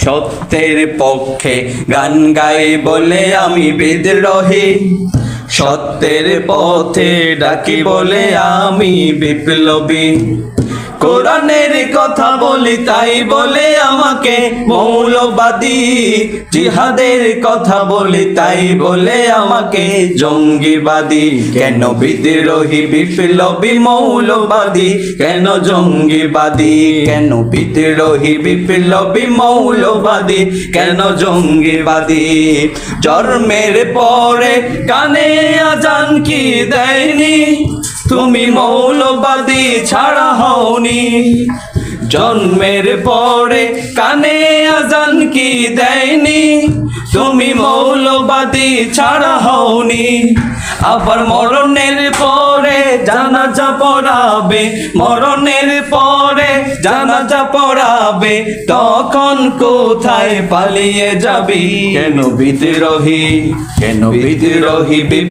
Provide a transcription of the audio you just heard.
সত্যের পক্ষে গান গাই বলে আমি বিদ্রোহী, সত্যের পথে ডাকি বলে আমি বিপ্লবী। কোরআনের কথা বলি তাই বলে আমাকে মৌলবাদী, জিহাদের কথা বলি তাই বলে আমাকে জঙ্গিবাদী। কেন বিদ্রোহী বিপ্লবী মৌলবাদী, কেন জঙ্গিবাদী? কেন বিদ্রোহী বিপ্লবী মৌলবাদী, কেন জঙ্গিবাদী? জন্মের পরে কানে আজান কি দেয়নি, তুমি মৌলবাদী ছাড়া হওনি। জন্মের পরে কানে আজান কি দেয়নি, তুমি মৌলবাদী ছাড়া হওনি। আবার মরণের পরে জানাজা পড়াবে, মরণের পরে জানাজা পড়াবে, তখন কোথায় পালিয়ে যাবি? কেন বিদ্রোহী, কেন বিদ্রোহী?